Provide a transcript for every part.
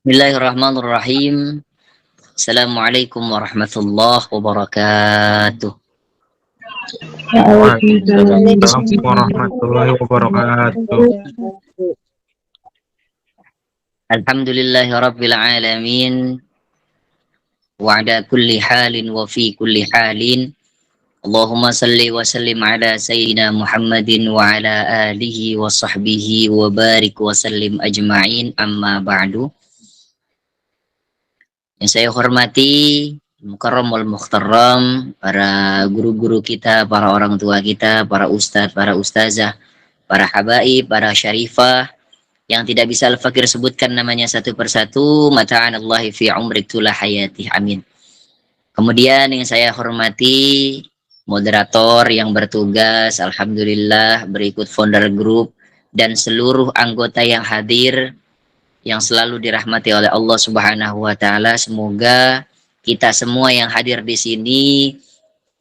Bismillahirrahmanirrahim. Assalamualaikum warahmatullahi wabarakatuh. Waalaikumsalam warahmatullahi wabarakatuh. Alhamdulillahi rabbil alamin. Wa ala kulli halin wa fi kulli halin. Allahumma salli wa sallim ala sayyidina Muhammadin wa ala alihi wa sahbihi wa barik wa sallim ajma'in, amma ba'du. Yang saya hormati Mukarram wal Mukhtaram, para guru-guru kita, para orang tua kita, para ustadz, para ustazah, para habaib, para syarifah, yang tidak bisa Al-Fakir sebutkan namanya satu persatu, mata'anallahi fi umri tula hayati, amin. Kemudian yang saya hormati moderator yang bertugas, alhamdulillah, berikut founder group, dan seluruh anggota yang hadir, yang selalu dirahmati oleh Allah Subhanahu wa Ta'ala. Semoga kita semua yang hadir di sini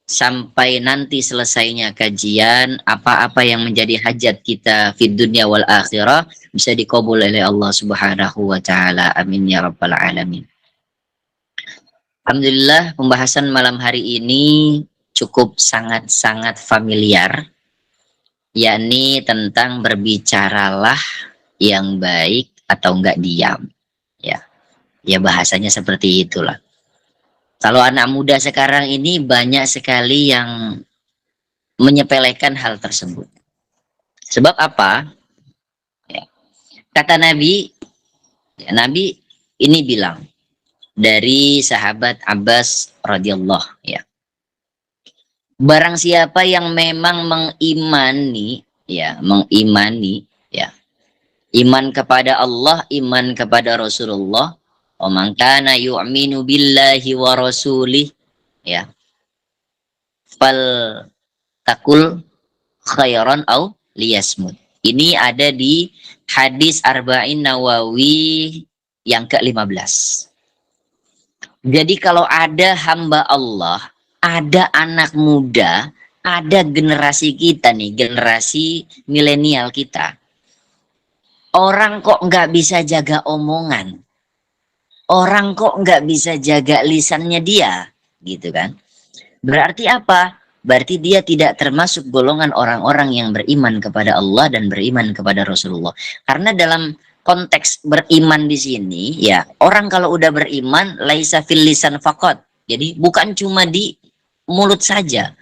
sampai nanti selesainya kajian, apa-apa yang menjadi hajat kita fid dunya wal akhirah bisa dikabul oleh Allah Subhanahu wa Ta'ala. Amin ya rabbal alamin. Alhamdulillah, pembahasan malam hari ini cukup sangat-sangat familiar, yakni tentang berbicaralah yang baik atau enggak diam. Ya bahasanya seperti itulah. Kalau anak muda sekarang ini banyak sekali yang menyepelekan hal tersebut. Sebab apa? Ya. Kata Nabi, Nabi ini bilang dari sahabat Abbas radhiyallahu, ya. Barang siapa yang memang mengimani, iman kepada Allah, iman kepada Rasulullah, wa man kana yu'minu billahi wa rasulih, ya, fal takul khairan au liyasmut. Ini ada di hadis Arba'in Nawawi yang ke-15. Jadi kalau ada hamba Allah, ada anak muda, ada generasi kita nih, generasi milenial kita, orang kok nggak bisa jaga omongan, orang kok nggak bisa jaga lisannya dia, gitu kan? Berarti apa? Berarti dia tidak termasuk golongan orang-orang yang beriman kepada Allah dan beriman kepada Rasulullah. Karena dalam konteks beriman di sini, ya, orang kalau udah beriman, laisa fil lisan faqat. Jadi bukan cuma di mulut saja.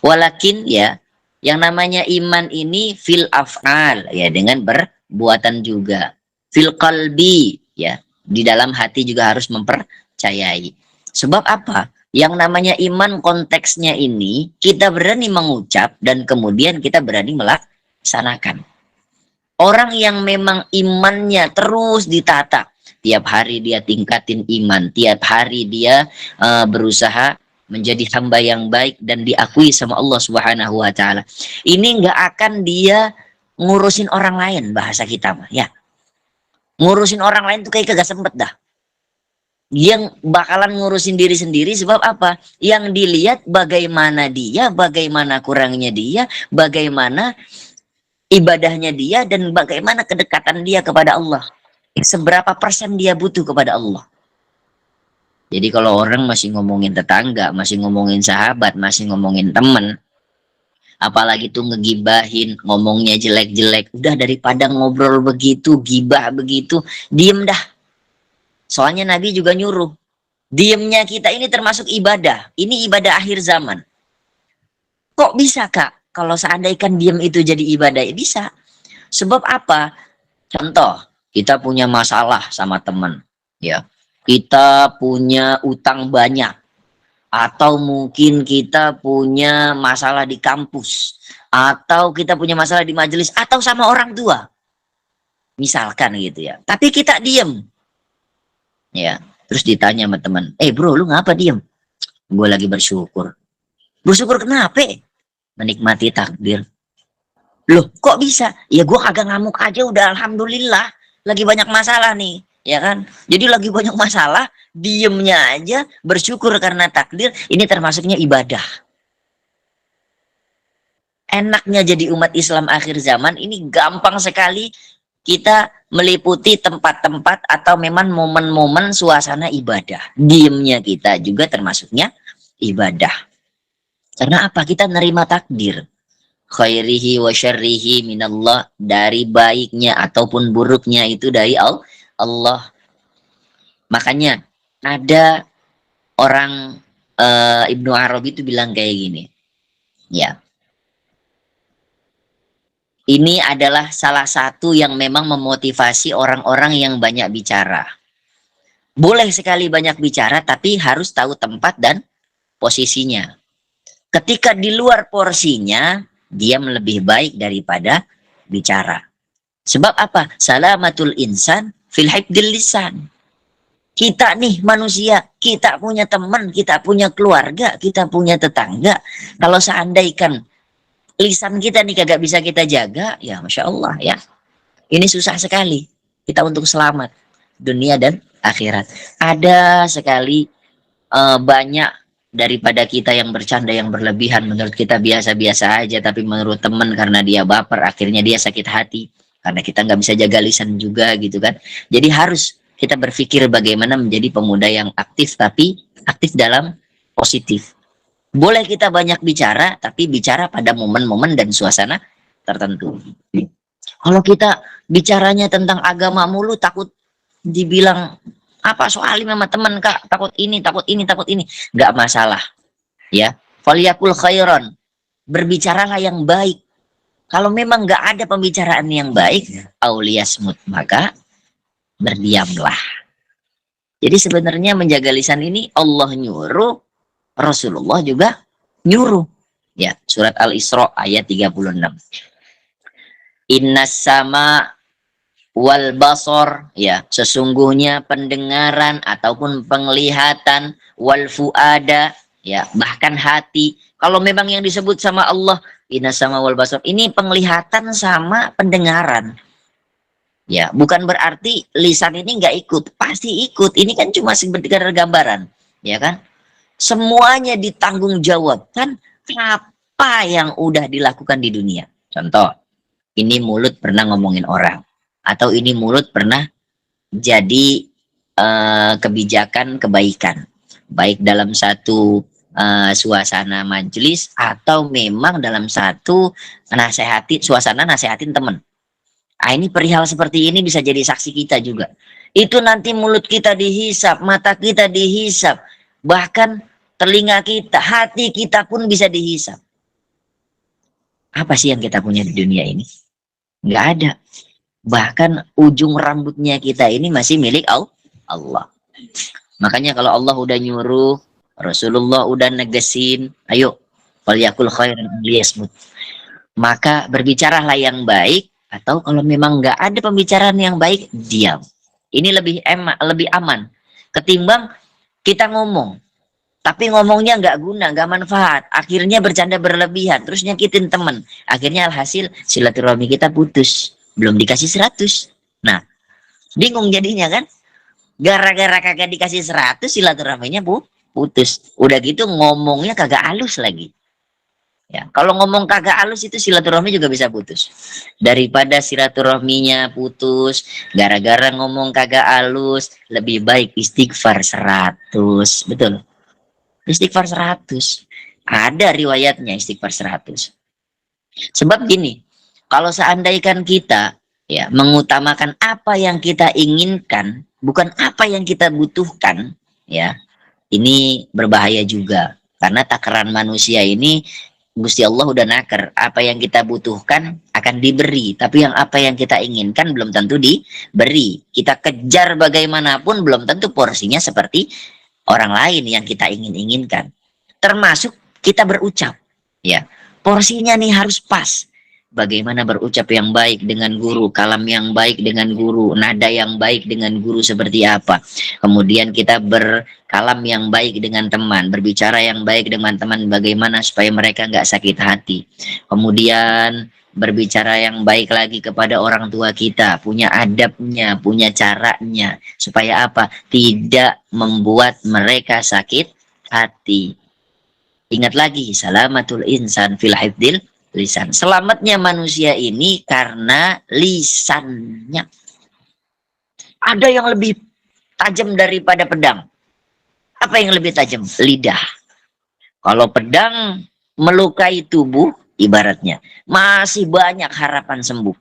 Walakin, ya, yang namanya iman ini fil af'al, ya, dengan berbuatan juga. Fil qalbi, ya, di dalam hati juga harus mempercayai. Sebab apa? Yang namanya iman konteksnya ini kita berani mengucap dan kemudian kita berani melaksanakan. Orang yang memang imannya terus ditata, tiap hari dia tingkatin iman, tiap hari dia berusaha menjadi hamba yang baik dan diakui sama Allah Subhanahu wa Ta'ala. Ini nggak akan dia ngurusin orang lain, bahasa kita mah, ya. Ngurusin orang lain tuh kayak kagak sempet dah. Yang bakalan ngurusin diri sendiri. Sebab apa? Yang dilihat bagaimana dia, bagaimana kurangnya dia, bagaimana ibadahnya dia, dan bagaimana kedekatan dia kepada Allah. Seberapa persen dia butuh kepada Allah. Jadi kalau orang masih ngomongin tetangga, masih ngomongin sahabat, masih ngomongin teman, apalagi tuh ngegibahin, ngomongnya jelek-jelek, udah daripada ngobrol begitu, gibah begitu, diem dah. Soalnya Nabi juga nyuruh, diemnya kita ini termasuk ibadah. Ini ibadah akhir zaman. Kok bisa, Kak? Kalau seandainya diem itu jadi ibadah, ya bisa. Sebab apa? Contoh, kita punya masalah sama teman, ya. Kita punya utang banyak, atau mungkin kita punya masalah di kampus, atau kita punya masalah di majelis, atau sama orang tua, misalkan gitu ya. Tapi kita diem, ya. Terus ditanya sama teman, bro, lu ngapa diem? Gue lagi bersyukur. Bersyukur kenapa? Menikmati takdir. Loh, kok bisa? Ya gue kagak ngamuk aja udah alhamdulillah. Lagi banyak masalah nih, ya kan? Jadi lagi banyak masalah, diemnya aja, bersyukur karena takdir. Ini termasuknya ibadah. Enaknya jadi umat Islam akhir zaman ini gampang sekali kita meliputi tempat-tempat atau memang momen-momen suasana ibadah. Diemnya kita juga termasuknya ibadah. Karena apa? Kita nerima takdir. Khairihi wa syarrihi minallah. Dari baiknya ataupun buruknya itu dari Allah. Makanya ada orang Ibnu Arabi itu bilang kayak gini. Ya. Ini adalah salah satu yang memang memotivasi orang-orang yang banyak bicara. Boleh sekali banyak bicara, tapi harus tahu tempat dan posisinya. Ketika di luar porsinya, diam lebih baik daripada bicara. Sebab apa? Salamatul insan fil hifdil lisan. Kita nih manusia, kita punya teman, kita punya keluarga, kita punya tetangga. Kalau seandainya lisan kita nih kagak bisa kita jaga, ya Masya Allah ya. Ini susah sekali kita untuk selamat dunia dan akhirat. Ada sekali banyak daripada kita yang bercanda yang berlebihan, menurut kita biasa-biasa aja, tapi menurut teman karena dia baper akhirnya dia sakit hati karena kita nggak bisa jaga lisan juga gitu kan. Jadi harus kita berpikir bagaimana menjadi pemuda yang aktif, tapi aktif dalam positif. Boleh kita banyak bicara, tapi bicara pada momen-momen dan suasana tertentu. Kalau kita bicaranya tentang agama mulu, takut dibilang apa soal sama teman kak, takut ini, takut ini, takut ini, nggak masalah, ya. Faliyakul khairon, berbicaralah yang baik. Kalau memang nggak ada pembicaraan yang baik, auliyasmut, maka berdiamlah. Jadi sebenarnya menjaga lisan ini Allah nyuruh, Rasulullah juga nyuruh. Ya, surat Al-Isra ayat 36. Innas sama wal basor, ya, sesungguhnya pendengaran ataupun penglihatan, wal fuada, ya, bahkan hati. Kalau memang yang disebut sama Allah innas sama wal basor, ini penglihatan sama pendengaran. Ya, bukan berarti lisan ini nggak ikut, pasti ikut. Ini kan cuma sekedar gambaran, ya kan? Semuanya ditanggung jawabkan apa yang udah dilakukan di dunia. Contoh, ini mulut pernah ngomongin orang, atau ini mulut pernah jadi kebijakan kebaikan, baik dalam satu suasana majelis atau memang dalam satu suasana nasehatin teman. Ini perihal seperti ini bisa jadi saksi kita juga. Itu nanti mulut kita dihisap, mata kita dihisap, bahkan telinga kita, hati kita pun bisa dihisap. Apa sih yang kita punya di dunia ini? Nggak ada. Bahkan ujung rambutnya kita ini masih milik Allah. Makanya kalau Allah udah nyuruh, Rasulullah udah negesin, ayo, waliyakul khairan liyasmut. Maka berbicaralah yang baik, atau kalau memang nggak ada pembicaraan yang baik, diam. Ini lebih aman ketimbang kita ngomong, tapi ngomongnya nggak guna, nggak manfaat. Akhirnya bercanda berlebihan, terus nyakitin teman. Akhirnya alhasil silaturahmi kita putus. Belum dikasih 100. Nah, bingung jadinya kan? Gara-gara kagak dikasih 100, silaturahminya putus. Udah gitu ngomongnya kagak halus lagi. Ya, kalau ngomong kagak halus itu silaturahmi juga bisa putus. Daripada silaturahminya putus gara-gara ngomong kagak halus, lebih baik istighfar 100. Betul. Istighfar 100. Ada riwayatnya istighfar 100. Sebab gini, kalau seandainya kita ya mengutamakan apa yang kita inginkan, bukan apa yang kita butuhkan, ya, ini berbahaya juga. Karena takaran manusia ini Gusti Allah udah naker, apa yang kita butuhkan akan diberi, tapi yang apa yang kita inginkan belum tentu diberi. Kita kejar bagaimanapun belum tentu porsinya seperti orang lain yang kita inginkan. Termasuk kita berucap, ya, porsinya nih harus pas. Bagaimana berucap yang baik dengan guru, kalam yang baik dengan guru, nada yang baik dengan guru seperti apa. Kemudian kita berkalam yang baik dengan teman, berbicara yang baik dengan teman, bagaimana supaya mereka nggak sakit hati. Kemudian berbicara yang baik lagi kepada orang tua kita, punya adabnya, punya caranya, supaya apa? Tidak membuat mereka sakit hati. Ingat lagi, salamatul insan fil hifdil lisan. Selamatnya manusia ini karena lisannya. Ada yang lebih tajam daripada pedang. Apa yang lebih tajam? Lidah. Kalau pedang melukai tubuh, ibaratnya masih banyak harapan sembuh.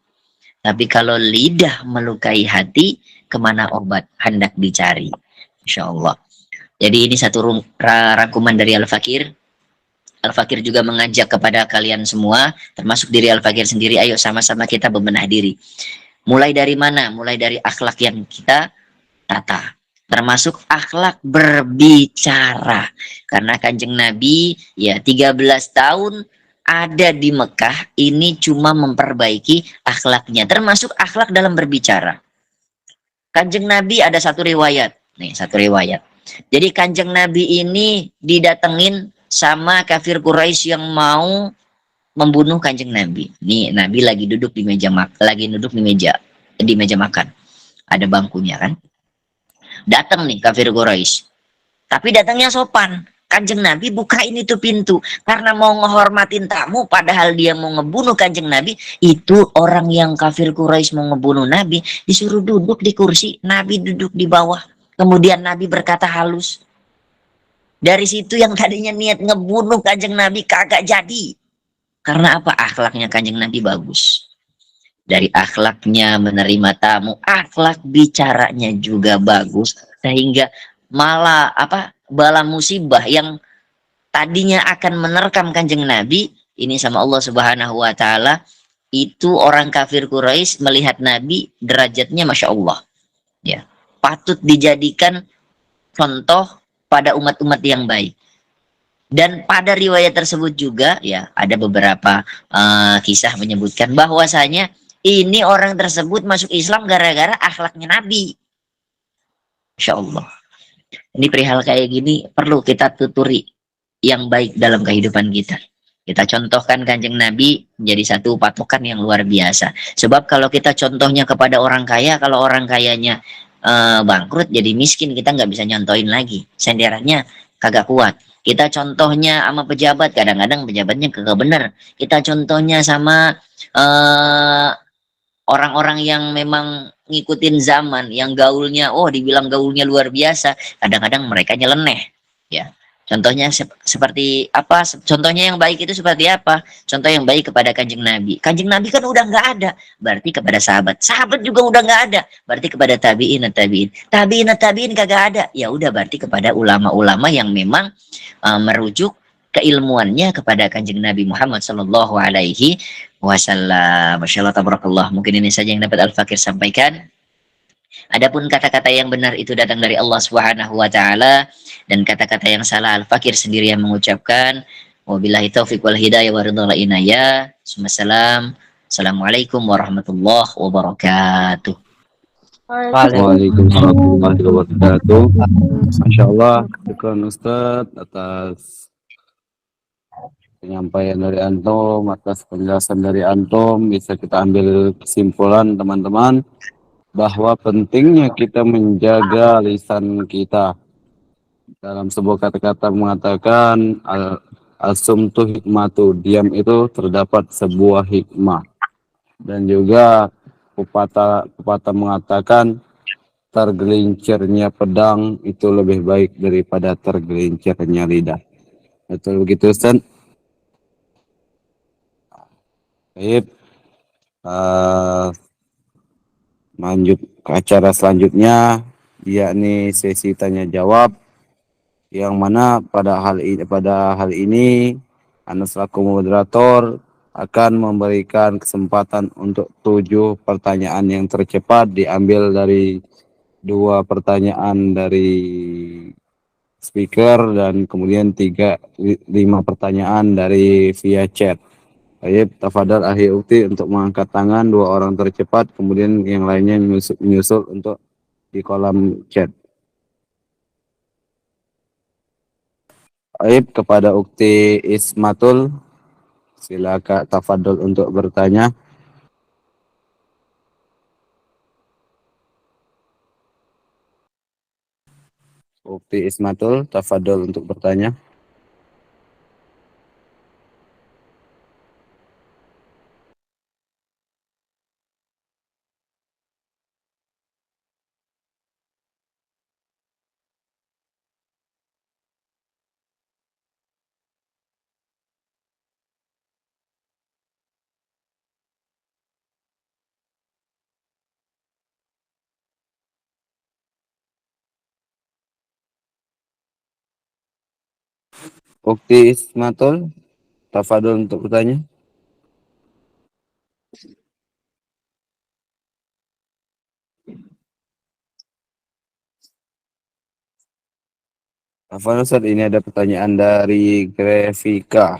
Tapi kalau lidah melukai hati, kemana obat hendak dicari? Insya Allah. Jadi ini satu rangkuman dari Al-Fakir. Al-Fakir juga mengajak kepada kalian semua, termasuk diri Al-Fakir sendiri, ayo sama-sama kita bebenah diri. Mulai dari mana? Mulai dari akhlak yang kita tata. Termasuk akhlak berbicara. Karena Kanjeng Nabi ya 13 tahun ada di Mekah, ini cuma memperbaiki akhlaknya. Termasuk akhlak dalam berbicara. Kanjeng Nabi ada satu riwayat. Nih, satu riwayat. Jadi Kanjeng Nabi ini didatengin sama kafir Quraisy yang mau membunuh Kanjeng Nabi. Nih, Nabi lagi duduk di meja di meja makan. Ada bangkunya kan. Datang nih kafir Quraisy. Tapi datangnya sopan. Kanjeng Nabi bukain itu pintu karena mau ngehormatin tamu, padahal dia mau ngebunuh Kanjeng Nabi. Itu orang yang kafir Quraisy mau ngebunuh Nabi disuruh duduk di kursi, Nabi duduk di bawah. Kemudian Nabi berkata halus. Dari situ yang tadinya niat ngebunuh Kanjeng Nabi kagak jadi. Karena apa? Akhlaknya Kanjeng Nabi bagus. Dari akhlaknya menerima tamu, akhlak bicaranya juga bagus, sehingga malah apa bala musibah yang tadinya akan menerkam Kanjeng Nabi ini sama Allah Subhanahu wa taala, itu orang kafir Quraisy melihat Nabi derajatnya Masya Allah ya, patut dijadikan contoh pada umat-umat yang baik. Dan pada riwayat tersebut juga ya ada beberapa kisah menyebutkan bahwasanya ini orang tersebut masuk Islam gara-gara akhlaknya Nabi. Insya Allah. Ini perihal kayak gini perlu kita tuturi yang baik dalam kehidupan kita. Kita contohkan Kanjeng Nabi menjadi satu patokan yang luar biasa. Sebab kalau kita contohnya kepada orang kaya, kalau orang kayanya bangkrut jadi miskin, kita nggak bisa nyontohin lagi. Senderannya kagak kuat. Kita contohnya sama pejabat, kadang-kadang pejabatnya kagak bener. Kita contohnya sama orang-orang yang memang ngikutin zaman, yang gaulnya, oh dibilang gaulnya luar biasa, kadang-kadang mereka nyeleneh, ya. Contohnya seperti apa? Contohnya yang baik itu seperti apa? Contoh yang baik kepada Kanjeng Nabi. Kanjeng Nabi kan udah nggak ada, berarti kepada sahabat. Sahabat juga udah nggak ada, berarti kepada tabiin, tabiin. Tabiin, tabiin kagak ada, ya udah berarti kepada ulama-ulama yang memang merujuk keilmuannya kepada Kanjeng Nabi Muhammad Sallallahu Alaihi Wasallam. Masya Allah, tabarakallah. Mungkin ini saja yang dapat Al-Fakir sampaikan. Adapun kata-kata yang benar itu datang dari Allah Subhanahu wa taala, dan kata-kata yang salah Al-Fakir sendiri yang mengucapkan. Wabillahi taufiq wal hidayah wa ridha wal inayah. Assalamualaikum warahmatullahi wabarakatuh. Waalaikumsalam warahmatullahi wabarakatuh. Masya Allah, syukur Ustadz atas penyampaian dari Antum, atas penjelasan dari Antum. Bisa kita ambil kesimpulan teman-teman bahwa pentingnya kita menjaga lisan kita. Dalam sebuah kata-kata mengatakan al-sumtu hikmatu, diam itu terdapat sebuah hikmah. Dan juga pepatah mengatakan tergelincirnya pedang itu lebih baik daripada tergelincirnya lidah. Betul begitu, Ustaz? Baik. Lanjut ke acara selanjutnya, yakni sesi tanya jawab, yang mana pada hal ini Anda selaku moderator akan memberikan kesempatan untuk 7 pertanyaan yang tercepat, diambil dari 2 pertanyaan dari speaker dan kemudian 5 pertanyaan dari via chat. Baik, tafadhal Akhi Ukti untuk mengangkat tangan 2 orang tercepat, kemudian yang lainnya menyusul untuk di kolom chat. Baik, kepada Ukti Ismatul, silakan tafadhol untuk bertanya. Ukti Ismatul, tafadhol untuk bertanya. Ukti Ismatul, tafadhol untuk bertanya. Tafadhol Ustaz, ini ada pertanyaan dari Grafika.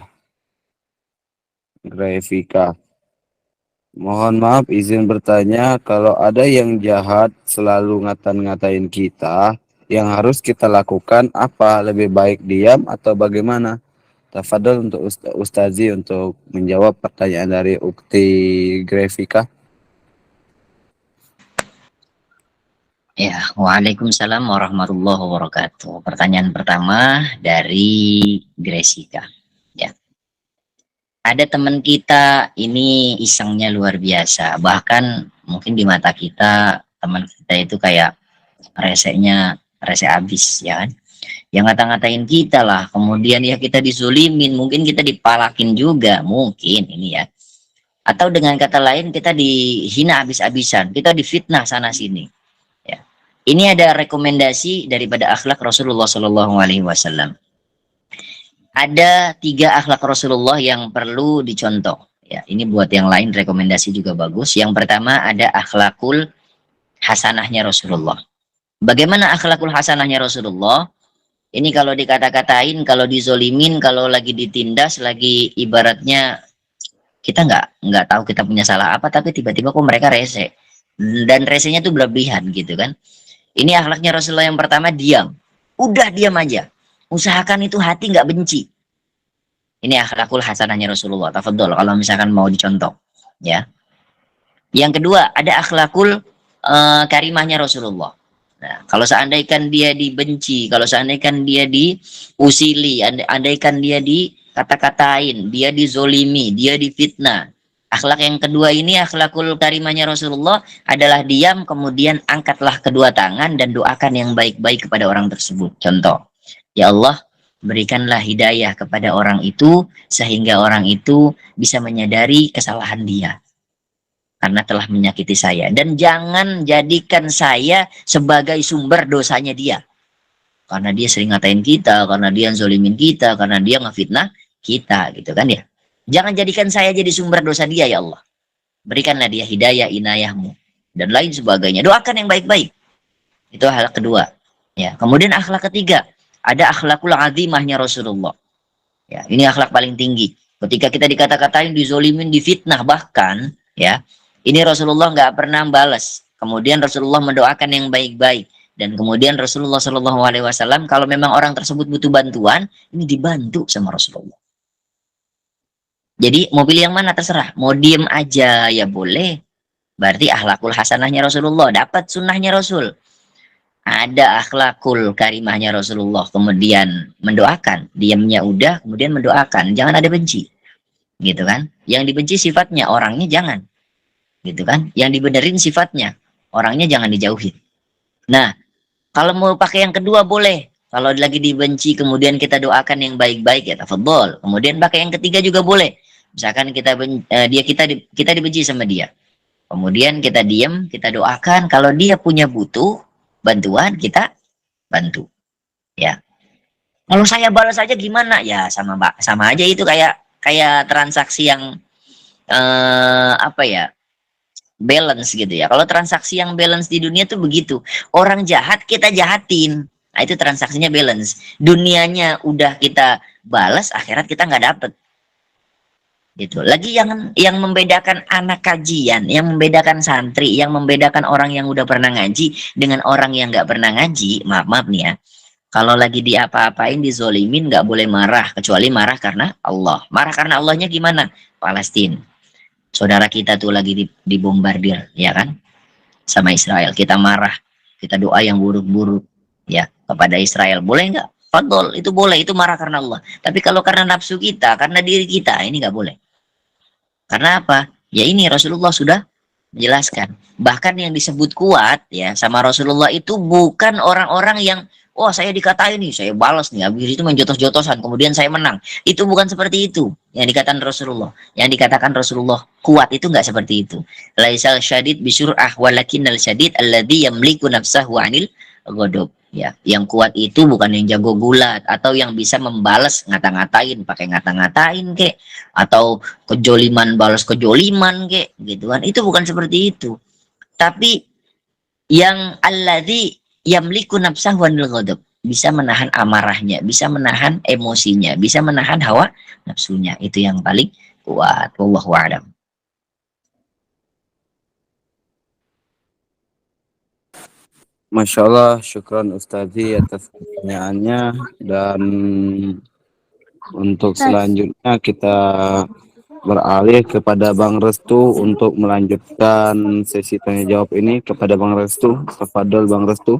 Mohon maaf izin bertanya, kalau ada yang jahat selalu ngatain kita, yang harus kita lakukan apa? Lebih baik diam atau bagaimana? Tafadhol untuk Ustazi untuk menjawab pertanyaan dari Ukti Grafika. Ya, Waalaikumsalam warahmatullahi wabarakatuh. Pertanyaan pertama dari Gresika. Ya, ada teman kita ini isengnya luar biasa. Bahkan mungkin di mata kita teman kita itu kayak rese abis, ya kan? Yang ngata-ngatain kita lah. Kemudian ya kita dizulimin, mungkin kita dipalakin juga, mungkin ini ya. Atau dengan kata lain kita dihina abis-abisan, kita difitnah sana sini. Ya. Ini ada rekomendasi daripada akhlak Rasulullah Shallallahu Alaihi Wasallam. Ada 3 akhlak Rasulullah yang perlu dicontoh. Ya, ini buat yang lain rekomendasi juga bagus. Yang pertama ada akhlakul hasanahnya Rasulullah. Bagaimana akhlakul hasanahnya Rasulullah? Ini kalau dikata-katain, kalau dizolimin, kalau lagi ditindas, lagi ibaratnya kita nggak tahu kita punya salah apa, tapi tiba-tiba kok mereka rese. Dan resenya tuh berlebihan gitu kan. Ini akhlaknya Rasulullah yang pertama, diam. Udah diam aja. Usahakan itu hati nggak benci. Ini akhlakul hasanahnya Rasulullah. Tafadhol kalau misalkan mau dicontoh. Ya. Yang kedua, ada akhlakul karimahnya Rasulullah. Nah, kalau seandainya dia dibenci, kalau seandainya dia diusili, andaikan dia dikata-katain, dia dizolimi, dia difitnah. Akhlak yang kedua ini, akhlakul karimahnya Rasulullah adalah diam, kemudian angkatlah kedua tangan dan doakan yang baik-baik kepada orang tersebut. Contoh, ya Allah, berikanlah hidayah kepada orang itu, sehingga orang itu bisa menyadari kesalahan dia karena telah menyakiti saya, dan jangan jadikan saya sebagai sumber dosanya dia, karena dia sering ngatain kita, karena dia zolimin kita, karena dia ngefitnah kita, gitu kan ya. Jangan jadikan saya jadi sumber dosa dia, ya Allah. Berikanlah dia hidayah inayahmu dan lain sebagainya. Doakan yang baik-baik. Itu akhlak kedua. Ya, kemudian akhlak ketiga, ada akhlakul azimahnya Rasulullah. Ya, ini akhlak paling tinggi. Ketika kita dikata-katain, dizolimin, difitnah bahkan, ya, ini Rasulullah nggak pernah balas. Kemudian Rasulullah mendoakan yang baik-baik. Dan kemudian Rasulullah Shallallahu Alaihi Wasallam kalau memang orang tersebut butuh bantuan, ini dibantu sama Rasulullah. Jadi mau pilih yang mana terserah. Mau diem aja ya boleh. Berarti akhlakul hasanahnya Rasulullah. Dapat sunnahnya Rasul. Ada akhlakul karimahnya Rasulullah. Kemudian mendoakan. Diamnya udah, kemudian mendoakan. Jangan ada benci. Gitu kan. Yang dibenci sifatnya, orangnya jangan. Gitu kan. Yang dibenerin sifatnya. Orangnya jangan dijauhin. Nah, kalau mau pakai yang kedua boleh. Kalau lagi dibenci kemudian kita doakan yang baik-baik ya tafadhol. Kemudian pakai yang ketiga juga boleh. Misalkan kita dibenci sama dia. Kemudian kita diam, kita doakan, kalau dia punya butuh bantuan kita bantu. Ya. Kalau saya balas aja gimana? Ya sama aja itu kayak transaksi yang apa ya? Balance gitu ya. Kalau transaksi yang balance di dunia tuh begitu. Orang jahat kita jahatin. Nah, itu transaksinya balance. Dunianya udah kita balas, akhirat kita nggak dapet. Gitu. Lagi yang membedakan anak kajian, yang membedakan santri, yang membedakan orang yang udah pernah ngaji dengan orang yang nggak pernah ngaji, maaf nih ya. Kalau lagi diapa-apain, dizolimin, nggak boleh marah, kecuali marah karena Allah. Marah karena Allahnya gimana? Palestina. Saudara kita tuh lagi dibombardir, ya kan? Sama Israel. Kita marah, kita doa yang buruk-buruk, ya, kepada Israel. Boleh nggak? Fadol, itu boleh, itu marah karena Allah. Tapi kalau karena nafsu kita, karena diri kita, ini nggak boleh. Karena apa? Ya ini Rasulullah sudah menjelaskan. Bahkan yang disebut kuat ya sama Rasulullah itu bukan orang-orang yang oh saya dikatain nih, saya balas nih, habis itu menjotos-jotosan, kemudian saya menang. Itu bukan seperti itu yang dikatakan Rasulullah. Yang dikatakan Rasulullah kuat itu nggak seperti itu. Laisal syadid bisur'ah walakinnal syadid alladzi yamliku nafsahu 'anil ghadab. Ya, yang kuat itu bukan yang jago gulat atau yang bisa membalas ngata-ngatain pakai ngata-ngatain kek, atau kejoliman balas kejoliman kek, gitu kan. Itu bukan seperti itu. Tapi yang alladzi yamliku nafsahu anil ghadab, bisa menahan amarahnya, bisa menahan emosinya, bisa menahan hawa nafsunya. Itu yang paling kuat. Wallahu a'lam. Masya Allah, syukran Ustazi atas pertanyaannya. Dan untuk selanjutnya kita beralih kepada Bang Restu untuk melanjutkan sesi tanya jawab ini. Kepada Bang Restu, tafadhol Bang Restu.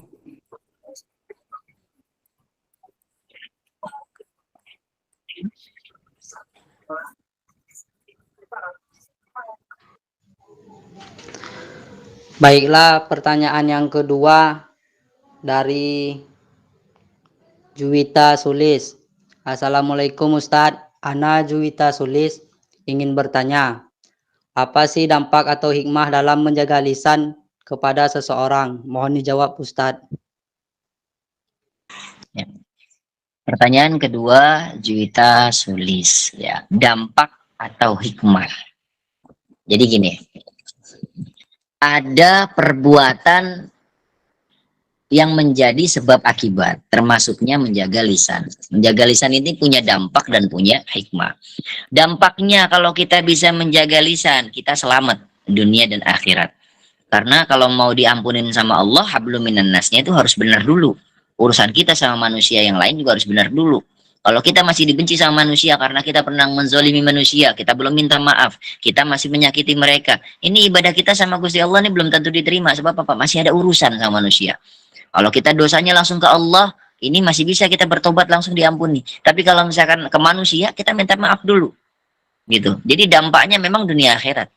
Baiklah, pertanyaan yang kedua dari Juwita Sulis. Assalamualaikum Ustadz, Ana Juwita Sulis ingin bertanya, apa sih dampak atau hikmah dalam menjaga lisan kepada seseorang? Mohon dijawab Ustadz. Ya. Pertanyaan kedua, Juwita Sulis, ya, dampak atau hikmah. Jadi gini, ada perbuatan yang menjadi sebab akibat, termasuknya menjaga lisan. Menjaga lisan ini punya dampak dan punya hikmah. Dampaknya kalau kita bisa menjaga lisan, kita selamat dunia dan akhirat. Karena kalau mau diampunin sama Allah, hablum minan nasnya itu harus benar dulu. Urusan kita sama manusia yang lain juga harus benar dulu. Kalau kita masih dibenci sama manusia karena kita pernah menzolimi manusia, kita belum minta maaf, kita masih menyakiti mereka. Ini ibadah kita sama Gusti Allah ini belum tentu diterima. Sebab apa? Masih ada urusan sama manusia. Kalau kita dosanya langsung ke Allah, ini masih bisa kita bertobat langsung diampuni. Tapi kalau misalkan ke manusia, kita minta maaf dulu. Gitu. Jadi dampaknya memang dunia akhirat.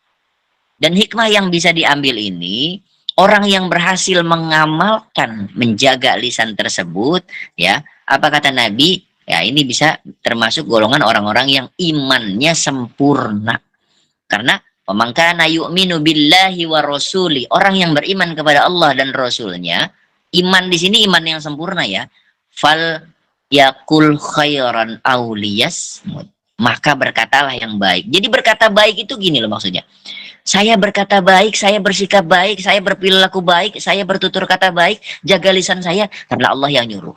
Dan hikmah yang bisa diambil ini, orang yang berhasil mengamalkan, menjaga lisan tersebut, ya, apa kata Nabi? Ya, ini bisa termasuk golongan orang-orang yang imannya sempurna. Karena pemangkana yu'minu billahi wa rasuli, orang yang beriman kepada Allah dan Rasulnya, iman di sini iman yang sempurna ya. Fal yakul khairan auliyas, maka berkatalah yang baik. Jadi berkata baik itu gini loh maksudnya. Saya berkata baik, saya bersikap baik, saya berperilaku baik, saya bertutur kata baik, jaga lisan saya karena Allah yang nyuruh.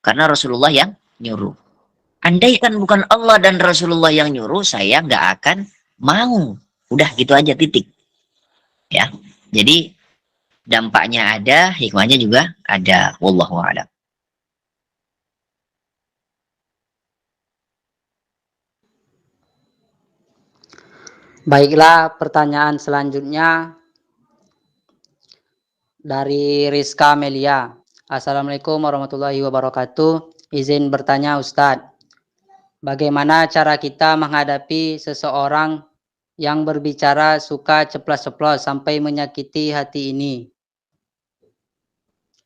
Karena Rasulullah yang nyuruh. Andai kan bukan Allah dan Rasulullah yang nyuruh, saya nggak akan mau. Udah gitu aja titik. Ya. Jadi dampaknya ada, hikmahnya juga ada. Wallahu a'lam. Baiklah, pertanyaan selanjutnya dari Rizka Melia. Assalamualaikum warahmatullahi wabarakatuh. Izin bertanya Ustadz, bagaimana cara kita menghadapi seseorang yang berbicara suka ceplas-ceplos sampai menyakiti hati ini?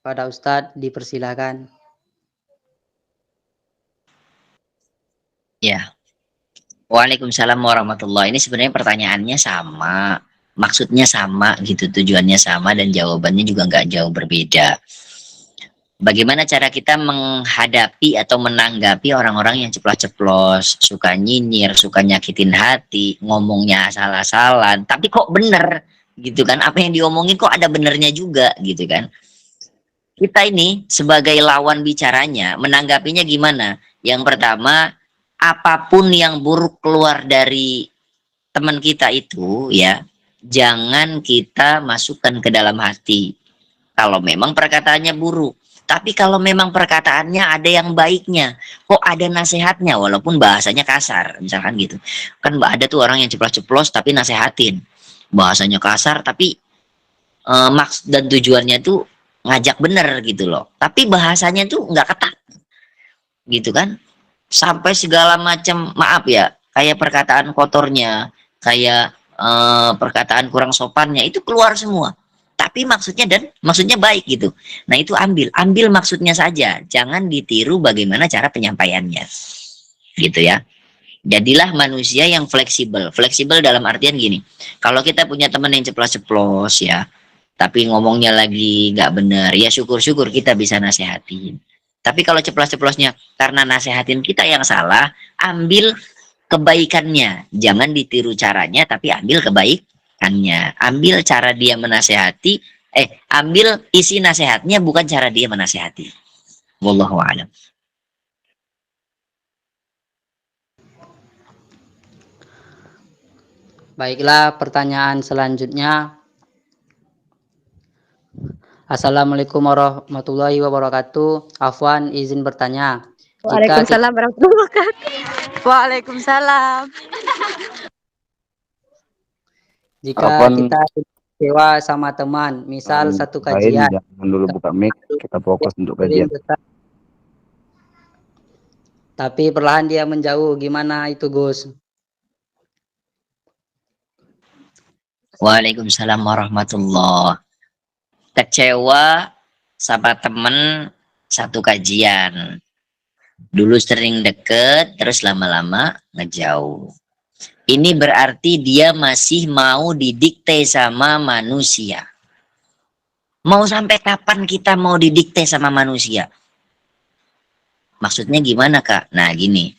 Pada Ustadz dipersilakan. Ya. Waalaikumsalam warahmatullahi. Ini sebenarnya pertanyaannya sama, maksudnya sama gitu, tujuannya sama dan jawabannya juga nggak jauh berbeda. Bagaimana cara kita menghadapi atau menanggapi orang-orang yang ceplos-ceplos, suka nyinyir, suka nyakitin hati, ngomongnya asal-asalan, tapi kok bener gitu kan? Apa yang diomongin kok ada benernya juga gitu kan? Kita ini sebagai lawan bicaranya menanggapinya gimana? Yang pertama, apapun yang buruk keluar dari teman kita itu ya, jangan kita masukkan ke dalam hati. Kalau memang perkataannya buruk. Tapi kalau memang perkataannya ada yang baiknya, kok ada nasihatnya walaupun bahasanya kasar, misalkan gitu. Kan ada tuh orang yang ceplos-ceplos tapi nasehatin. Bahasanya kasar tapi maksud dan tujuannya tuh ngajak bener gitu loh. Tapi bahasanya tuh nggak ketat. Gitu kan? Sampai segala macam, maaf ya, kayak perkataan kotornya, kayak perkataan kurang sopannya itu keluar semua. Tapi maksudnya baik gitu. Nah itu ambil maksudnya saja, jangan ditiru bagaimana cara penyampaiannya, gitu ya. Jadilah manusia yang fleksibel. Fleksibel dalam artian gini, kalau kita punya teman yang ceplos-ceplos ya, tapi ngomongnya lagi nggak bener, ya syukur-syukur kita bisa nasehatin. Tapi kalau ceplos-ceplosnya karena nasehatin kita yang salah, ambil kebaikannya, jangan ditiru caranya, tapi ambil kebaikannya, ambil cara dia menasehati, ambil isi nasihatnya bukan cara dia menasehati. Wallahu a'lam. Baiklah, pertanyaan selanjutnya. Assalamualaikum warahmatullahi wabarakatuh. Afwan, izin bertanya. Waalaikumsalam warahmatullahi wabarakatuh. Waalaikumsalam. Jika Afwan. kita kecewa sama teman, misal satu kajian, Jangan dulu buka mic, kita fokus untuk sering kajian. besar, tapi perlahan dia menjauh, gimana itu Gus? Waalaikumsalam warahmatullah. Kecewa sama temen satu kajian. Dulu sering deket, terus lama-lama ngejauh. Ini berarti dia masih mau didikte sama manusia. Mau sampai kapan kita mau didikte sama manusia? Maksudnya gimana, Kak? Nah, gini.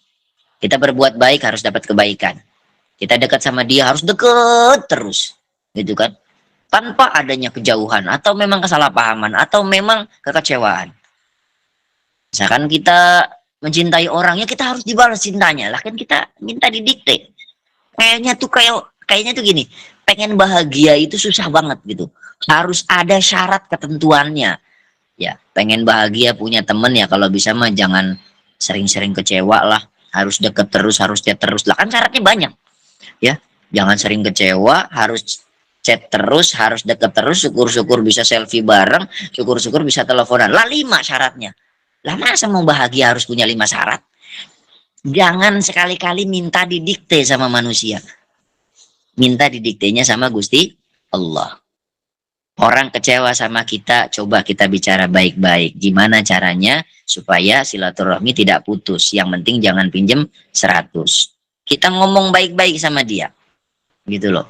Kita berbuat baik harus dapat kebaikan. Kita dekat sama dia harus deket terus. Gitu kan? Tanpa adanya kejauhan atau memang kesalahpahaman atau memang kekecewaan. Misalkan kita mencintai orangnya, kita harus dibalas cintanya. Lah kan kita minta didikte. Kayaknya tuh gini, pengen bahagia itu susah banget gitu. Harus ada syarat ketentuannya. Ya, pengen bahagia punya temen ya kalau bisa mah jangan sering-sering kecewa lah. Harus deket terus, harus chat terus. Lah kan syaratnya banyak. Ya, jangan sering kecewa, harus chat terus, harus deket terus, syukur-syukur bisa selfie bareng, syukur-syukur bisa teleponan. Lah 5 syaratnya. Lah masa mau bahagia harus punya 5 syarat? Jangan sekali-kali minta didikte sama manusia. Minta didiktenya sama Gusti Allah. Orang kecewa sama kita, coba kita bicara baik-baik. Gimana caranya supaya silaturahmi tidak putus. Yang penting jangan pinjem 100. Kita ngomong baik-baik sama dia. Gitu loh.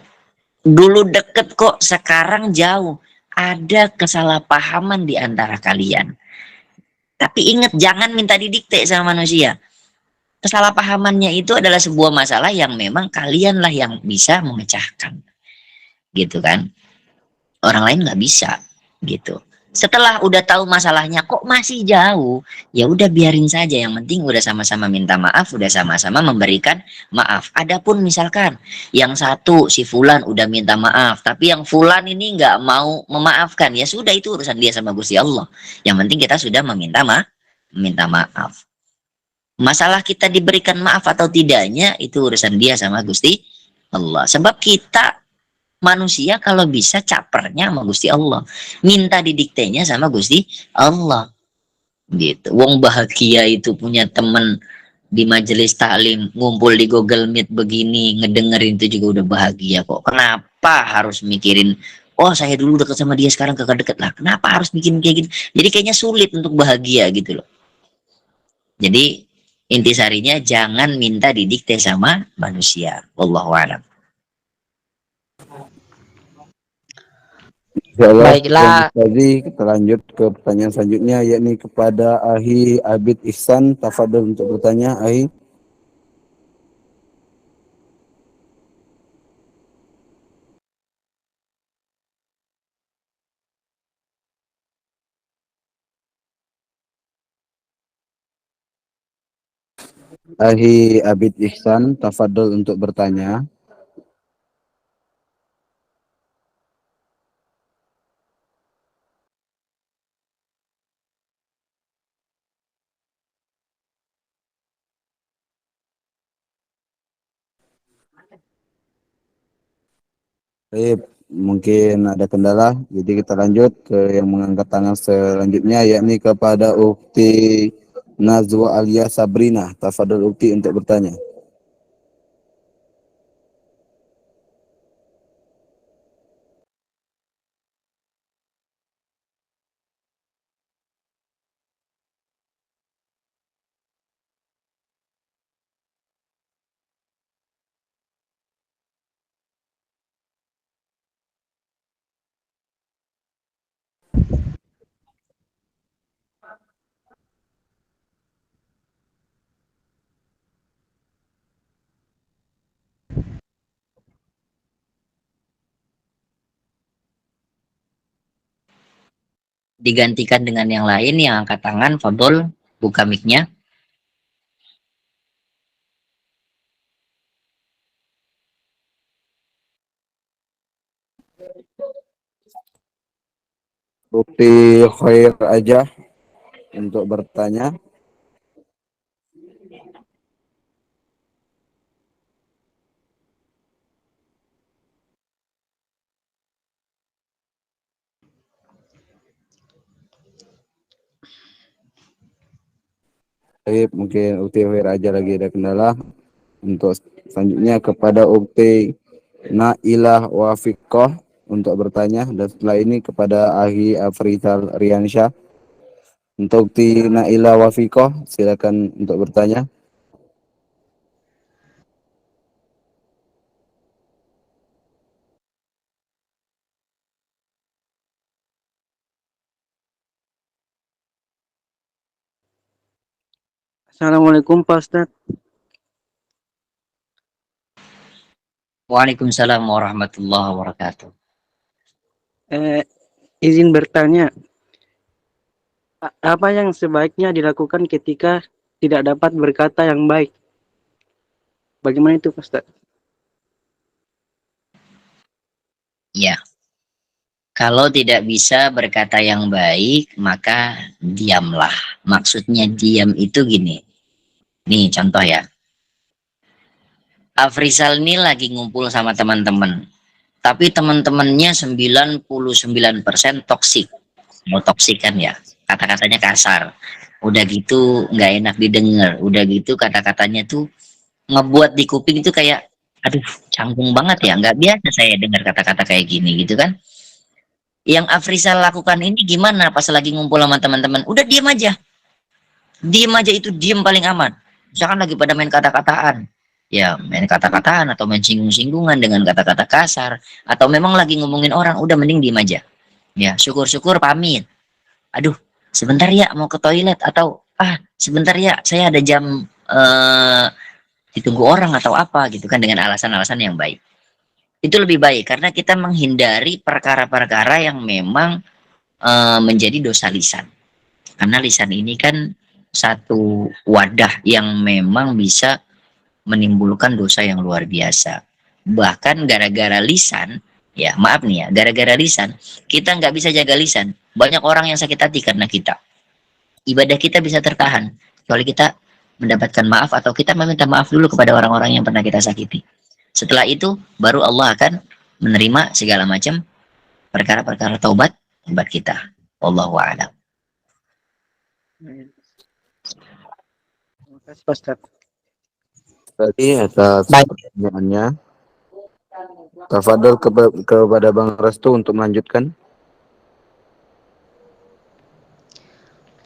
Dulu deket kok, sekarang jauh. Ada kesalahpahaman di antara kalian. Tapi ingat, jangan minta didikte sama manusia. Kesalahpahamannya itu adalah sebuah masalah yang memang kalianlah yang bisa memecahkan. Gitu kan. Orang lain nggak bisa. Gitu. Setelah udah tahu masalahnya kok masih jauh, ya udah biarin saja. Yang penting udah sama-sama minta maaf, udah sama-sama memberikan maaf. Adapun misalkan yang satu si Fulan udah minta maaf, tapi yang Fulan ini nggak mau memaafkan, ya sudah itu urusan dia sama Gusti Allah. Yang penting kita sudah minta maaf. Masalah kita diberikan maaf atau tidaknya itu urusan dia sama Gusti Allah. Sebab kita manusia kalau bisa capernya sama Gusti Allah, minta didiktenya sama Gusti Allah. Gitu. Wong bahagia itu punya temen di majelis taklim, ngumpul di Google Meet begini, ngedengerin itu juga udah bahagia kok. Kenapa harus mikirin, oh saya dulu dekat sama dia sekarang kagak deket lah. Kenapa harus bikin kayak gitu? Jadi kayaknya sulit untuk bahagia gitu loh. Jadi intisarinya jangan minta didikte sama manusia. Wallahu a'lam. Baiklah. Jadi kita lanjut ke pertanyaan selanjutnya, yakni kepada Ahi Abid Ihsan. Tafadhol untuk bertanya, Ahi. Ahi Abid Ihsan, tafadhol untuk bertanya. Baik, mungkin ada kendala, jadi kita lanjut ke yang mengangkat tangan selanjutnya, yakni kepada Ukti Nazwa Alia Sabrina. Tafadhol Ukti untuk bertanya. digantikan dengan yang lain yang angkat tangan. Fadol, buka mic-nya. Bukti khair aja untuk bertanya. Baik, mungkin Ukti khair aja lagi ada kendala. Untuk selanjutnya kepada Ukti Nailah Wafiqoh untuk bertanya, dan setelah ini kepada Ahi Afrizal Riansyah. Untuk Ukti Nailah Wafiqoh, silakan untuk bertanya. Assalamualaikum Pak Ustadz. Waalaikumsalam warahmatullahi wabarakatuh. Izin bertanya, apa yang sebaiknya dilakukan ketika tidak dapat berkata yang baik? Bagaimana itu Pak Ustadz? Ya, kalau tidak bisa berkata yang baik, maka diamlah. Maksudnya diam itu gini. Nih contoh ya. Afrizal ini lagi ngumpul sama teman-teman. Tapi teman-temannya 99% toksik. Mau toksik kan ya. Kata-katanya kasar. Udah gitu nggak enak didengar. Udah gitu kata-katanya tuh ngebuat di kuping itu kayak, aduh canggung banget ya. Nggak biasa saya dengar kata-kata kayak gini gitu kan. Yang Afrizal lakukan ini gimana pas lagi ngumpul sama teman-teman? Udah diem aja. Diem aja, itu diem paling aman. Misalkan lagi pada main kata-kataan. Ya, main kata-kataan atau main singgung-singgungan dengan kata-kata kasar. Atau memang lagi ngomongin orang, udah mending diem aja. Ya, syukur-syukur pamit. Aduh, sebentar ya mau ke toilet. Atau, sebentar ya saya ada jam ditunggu orang atau apa gitu kan, dengan alasan-alasan yang baik. Itu lebih baik karena kita menghindari perkara-perkara yang memang menjadi dosa lisan. Karena lisan ini kan satu wadah yang memang bisa menimbulkan dosa yang luar biasa. Bahkan gara-gara lisan, ya maaf nih ya, gara-gara lisan, kita nggak bisa jaga lisan. Banyak orang yang sakit hati karena kita. Ibadah kita bisa tertahan. Kecuali kita mendapatkan maaf atau kita meminta maaf dulu kepada orang-orang yang pernah kita sakiti. Setelah itu, baru Allah akan menerima segala macam perkara-perkara taubat kita. Wallahu a'lam. Terima kasih Pak Ustadz. Tadi atas pertanyaannya. Tafadhol kepada Bang Restu untuk melanjutkan.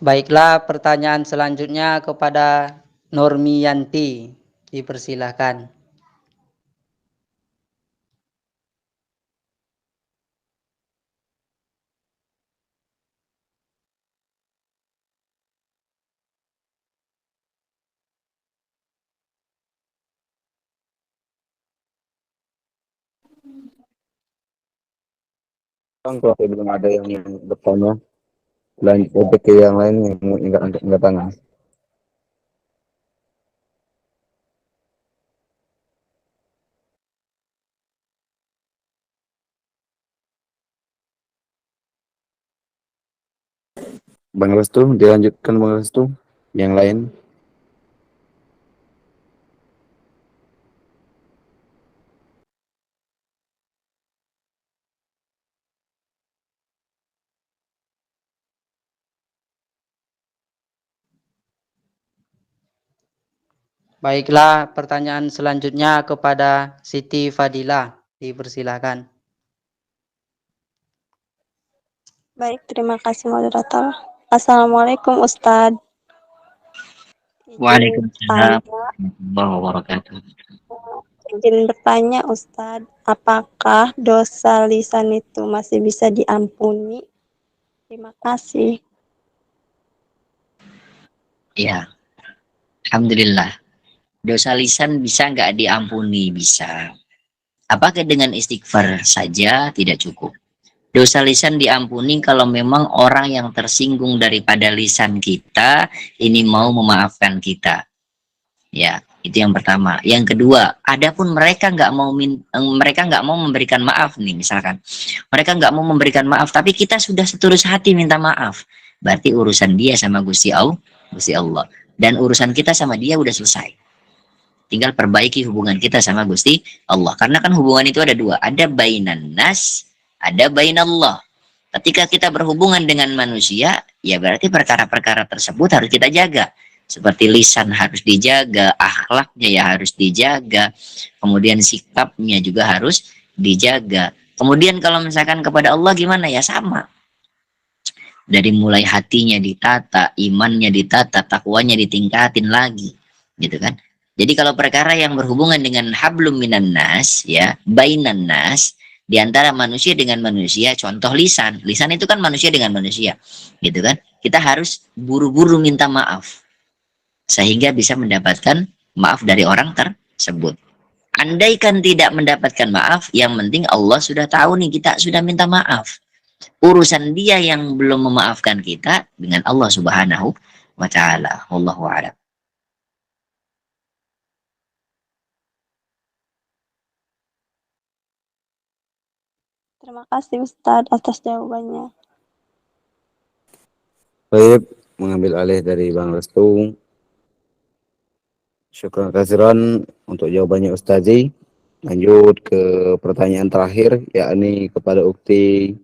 Baiklah, pertanyaan selanjutnya kepada Normiyanti. Dipersilahkan. Bang, kalau belum ada yang bertanya, lanjut ke yang lain yang enggak tangan. Bang Restu, dilanjutkan Bang Restu. Yang lain. Baiklah, pertanyaan selanjutnya kepada Siti Fadila. Dipersilahkan. Baik, terima kasih moderator. Assalamualaikum Ustadz. Waalaikumsalam warahmatullahi wabarakatuh. Izin bertanya Ustadz, apakah dosa lisan itu masih bisa diampuni? Terima kasih. Ya, alhamdulillah. Dosa lisan bisa nggak diampuni? Bisa. Apakah dengan istighfar saja? Tidak cukup. Dosa lisan diampuni kalau memang orang yang tersinggung daripada lisan kita ini mau memaafkan kita. Ya, itu yang pertama. Yang kedua, adapun mereka nggak mau memberikan maaf nih, misalkan mereka nggak mau memberikan maaf, tapi kita sudah setulus hati minta maaf. Berarti urusan dia sama Gusti Allah, dan urusan kita sama dia udah selesai. Tinggal perbaiki hubungan kita sama Gusti Allah. Karena kan hubungan itu ada dua, ada bainan nas, ada bainallah. Ketika kita berhubungan dengan manusia, ya berarti perkara-perkara tersebut harus kita jaga. Seperti lisan harus dijaga, akhlaknya ya harus dijaga, kemudian sikapnya juga harus dijaga. Kemudian kalau misalkan kepada Allah gimana ya, sama. Dari mulai hatinya ditata, imannya ditata, takwanya ditingkatin lagi, gitu kan. Jadi kalau perkara yang berhubungan dengan hablum minan nas, ya, bainan nas, di antara manusia dengan manusia, contoh lisan. Lisan itu kan manusia dengan manusia, gitu kan. Kita harus buru-buru minta maaf, sehingga bisa mendapatkan maaf dari orang tersebut. Andaikan tidak mendapatkan maaf, yang penting Allah sudah tahu nih kita sudah minta maaf. Urusan dia yang belum memaafkan kita dengan Allah Subhanahu wa Ta'ala. Wallahu a'lam. Terima kasih Ustadz atas jawabannya. Baik, mengambil alih dari Bang Restu. Syukran kasiran untuk jawabannya Ustazi. Lanjut ke pertanyaan terakhir, yakni kepada Ukti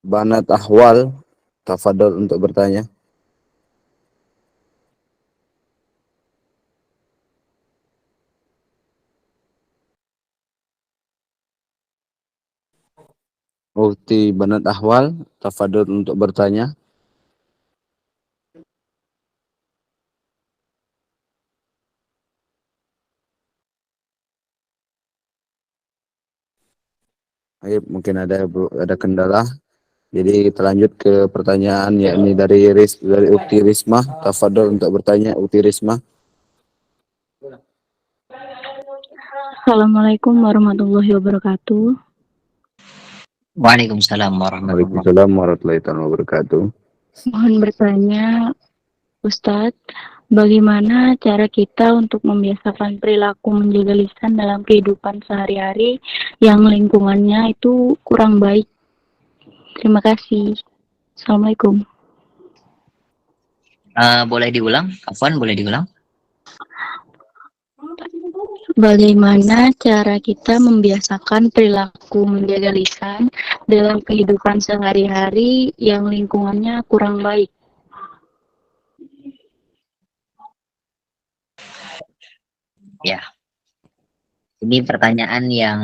Banat Ahwal. Tafadhol untuk bertanya. Ukti Banat Ahwal, tafadhol untuk bertanya. Baik, mungkin ada kendala. Jadi kita lanjut ke pertanyaan yakni dari Ukti Risma. Tafadhol untuk bertanya Ukti Risma. Assalamualaikum warahmatullahi wabarakatuh. Waalaikumsalam warahmatullahi Waalaikumsalam warahmatullahi wabarakatuh. Mohon bertanya, Ustadz, bagaimana cara kita untuk membiasakan perilaku menjaga lisan dalam kehidupan sehari-hari yang lingkungannya itu kurang baik? Terima kasih. Assalamualaikum. Boleh diulang? Afwan, boleh diulang? Bagaimana cara kita membiasakan perilaku menjaga lisan dalam kehidupan sehari-hari yang lingkungannya kurang baik? Ya, ini pertanyaan yang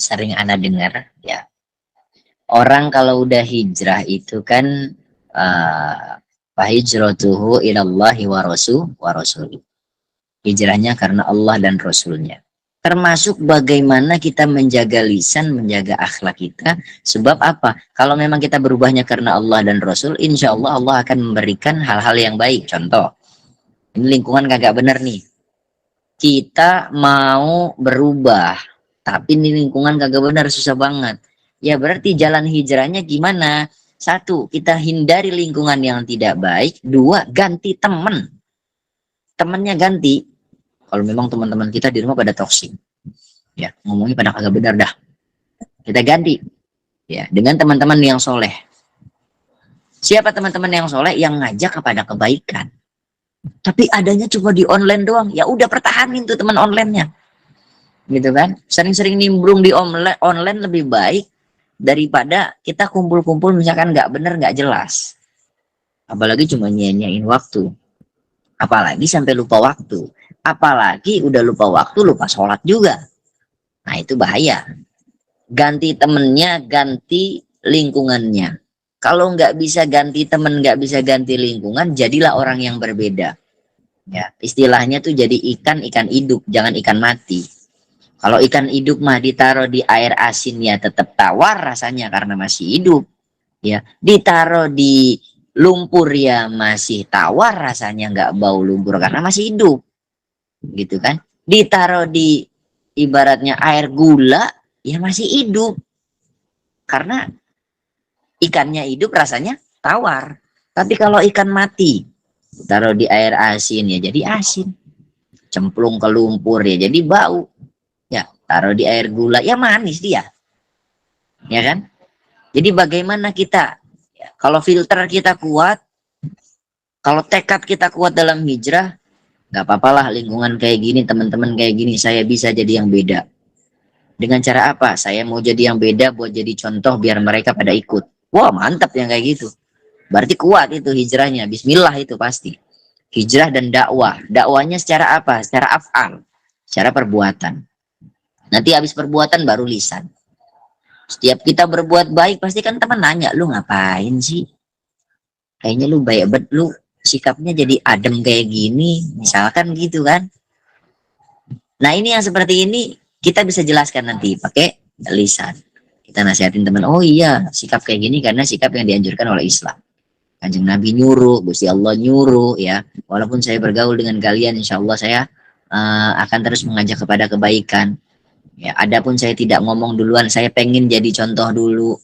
sering Anda dengar, ya. Orang kalau udah hijrah itu kan fahijratuhu ilallahi wa rasul. Hijrahnya karena Allah dan Rasulnya. Termasuk bagaimana kita menjaga lisan, menjaga akhlak kita. Sebab apa? Kalau memang kita berubahnya karena Allah dan Rasul, insya Allah Allah akan memberikan hal-hal yang baik. Contoh, ini lingkungan kagak bener nih. Kita mau berubah, tapi ini lingkungan kagak bener, susah banget. Ya berarti jalan hijrahnya gimana? Satu, kita hindari lingkungan yang tidak baik. Dua, ganti teman. Temannya ganti. Kalau memang teman-teman kita di rumah pada toksik, ya ngomongnya pada kagak benar dah, kita ganti ya dengan teman-teman yang soleh. Siapa teman-teman yang soleh? Yang ngajak kepada kebaikan. Tapi adanya cuma di online doang, ya udah pertahanin tuh teman onlinenya, gitu kan. Sering-sering nimbrung di online lebih baik daripada kita kumpul-kumpul misalkan nggak bener, nggak jelas, apalagi cuma nyanyain waktu, apalagi sampai lupa waktu. Apalagi udah lupa waktu, lupa sholat juga. Nah itu bahaya. Ganti temennya, ganti lingkungannya. Kalau nggak bisa ganti temen, nggak bisa ganti lingkungan, jadilah orang yang berbeda. Ya, istilahnya tuh jadi ikan hidup, jangan ikan mati. Kalau ikan hidup mah ditaruh di air asin ya tetap tawar rasanya karena masih hidup. Ya, ditaruh di lumpur ya masih tawar rasanya, nggak bau lumpur karena masih hidup. Gitu kan. ditaruh di ibaratnya air gula, ya masih hidup. Karena ikannya hidup rasanya tawar. Tapi kalau ikan mati, taruh di air asin ya jadi asin. Cemplung ke lumpur ya jadi bau. Ya, taruh di air gula ya manis dia. Ya kan? Jadi bagaimana kita? Ya, kalau filter kita kuat, kalau tekad kita kuat dalam hijrah, nggak apa-apalah lingkungan kayak gini, teman-teman kayak gini, saya bisa jadi yang beda. Dengan cara apa? Saya mau jadi yang beda buat jadi contoh biar mereka pada ikut. Wah, mantap yang kayak gitu. Berarti kuat itu hijrahnya. Bismillah itu pasti. Hijrah dan dakwah. Dakwahnya secara apa? Secara af'al. Secara perbuatan. Nanti habis perbuatan baru lisan. Setiap kita berbuat baik pasti kan teman nanya, lu ngapain sih? Kayaknya lu baik banget, lu sikapnya jadi adem kayak gini. Misalkan gitu kan. Nah ini yang seperti ini kita bisa jelaskan nanti pakai lisan. Kita nasihatin teman, oh iya sikap kayak gini karena sikap yang dianjurkan oleh Islam. Kanjeng Nabi nyuruh, Gusti Allah nyuruh ya. Walaupun saya bergaul dengan kalian, insya Allah saya akan terus mengajak kepada kebaikan. Ya, adapun saya tidak ngomong duluan, saya pengen jadi contoh dulu.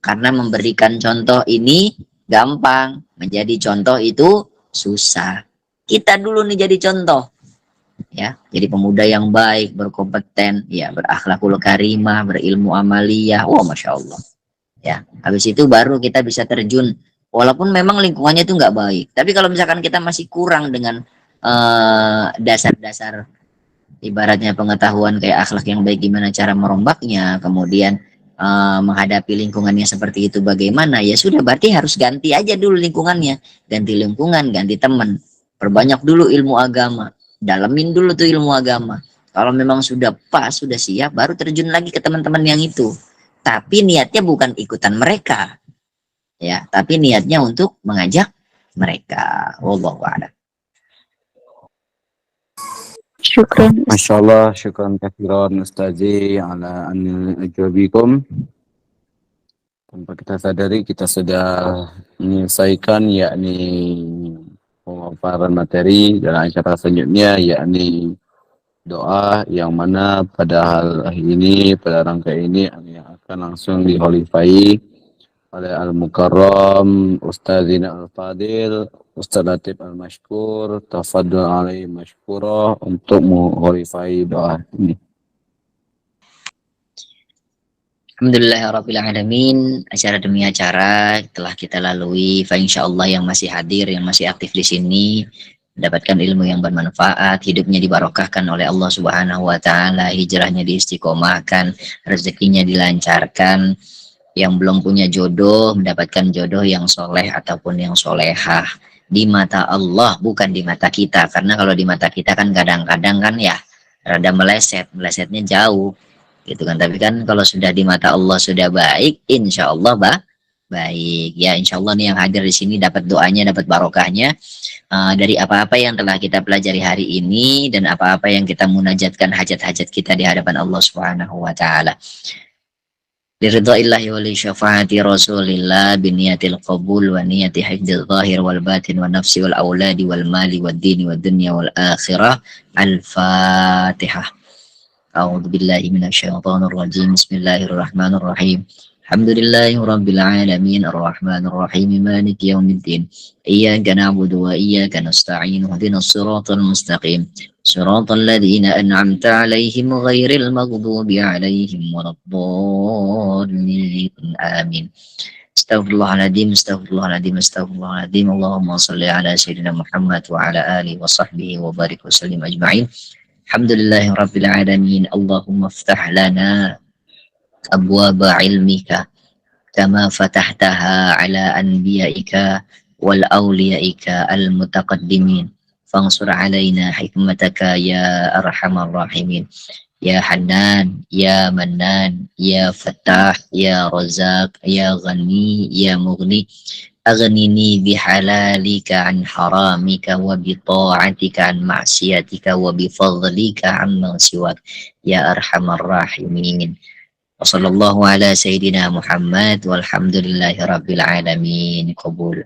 Karena memberikan contoh ini gampang, menjadi contoh itu susah. Kita dulu nih jadi contoh. Ya, jadi pemuda yang baik, berkompeten, ya, berakhlakul karimah, berilmu amaliyah. Wah, masya Allah. Ya, habis itu baru kita bisa terjun. Walaupun memang lingkungannya itu nggak baik, tapi kalau misalkan kita masih kurang dengan dasar-dasar ibaratnya pengetahuan kayak akhlak yang baik, gimana cara merombaknya, kemudian menghadapi lingkungannya seperti itu bagaimana, ya sudah berarti harus ganti aja dulu lingkungannya, ganti lingkungan, ganti teman, perbanyak dulu ilmu agama, dalemin dulu tuh ilmu agama. Kalau memang sudah pas, sudah siap, baru terjun lagi ke teman-teman yang itu. Tapi niatnya bukan ikutan mereka, ya, tapi niatnya untuk mengajak mereka. Wallahu a'lam. Syukran. Masya Allah, syukran kathiran Ustazi ala an ajabikum. Tanpa kita sadari kita sudah menyelesaikan yakni pemaparan materi dalam acara selanjutnya, yakni doa yang mana pada hal ini, pada rangkaian ini yang akan langsung diholifai oleh Al-Mukarram Ustazina Al-Fadil Ustaz Latif Al-Mashkur. Tafadhol alaihi mashkura untuk mengholifai doa ini. Alhamdulillahirrabbilalamin. Acara demi acara telah kita lalui. Insyaallah yang masih hadir, yang masih aktif di sini mendapatkan ilmu yang bermanfaat, hidupnya dibarokahkan oleh Allah Subhanahu wa taala, hijrahnya diistiqomahkan, rezekinya dilancarkan. Yang belum punya jodoh mendapatkan jodoh yang soleh ataupun yang solehah di mata Allah, bukan di mata kita. Karena kalau di mata kita kan kadang-kadang kan ya rada melesetnya jauh gitu kan. Tapi kan kalau sudah di mata Allah sudah baik, insya Allah baik ya. Insya Allah nih yang hadir di sini dapat doanya, dapat barokahnya dari apa-apa yang telah kita pelajari hari ini dan apa-apa yang kita munajatkan hajat-hajat kita di hadapan Allah Subhanahu wa taala. Biridha'illahi wa li syafaati Rasulillah biniyatil qabul wa niyati hifdzil zahir wal batin wa nafsi wal auladi wal mali wad dini wad dunya wal akhirah. Al-Fatihah. A'udzu billahi minasyaitonir rajim. Bismillahirrahmanirrahim. Alhamdulillahi rabbil alamin arrahmanir rahim maliki yaumiddin. Iyyaka na'budu wa iyyaka nasta'in. Ihdinas siratal mustaqim. صراط الذين أنعمت عليهم غير المغضوب عليهم ولا الضالين آمين. Astaghfirullahaladzim, astaghfirullahaladzim, astaghfirullahaladzim. Allahumma salli ala sayyidina Muhammad wa ala alihi wa sahbihi wa barik wa sallim ajma'in. Alhamdulillahi rabbil alamin. Allahumma iftah lana abwaba ilmika kama fatahtaha ala anbiyaika wal awliyaika al mutaqaddimin. Fansur alaina hikmataka ya arhamar rahimin. Ya Hanan, ya Manan, ya Fattah, ya Razak, ya Ghani, ya Mughni. Aghnini bihalalika an haramika wa bita'atika an ma'siyatika wa bifadlika amman siwak. Ya arhamar rahimin. Wa sallallahu ala sayyidina Muhammad walhamdulillahi rabbil alamin. Qabul.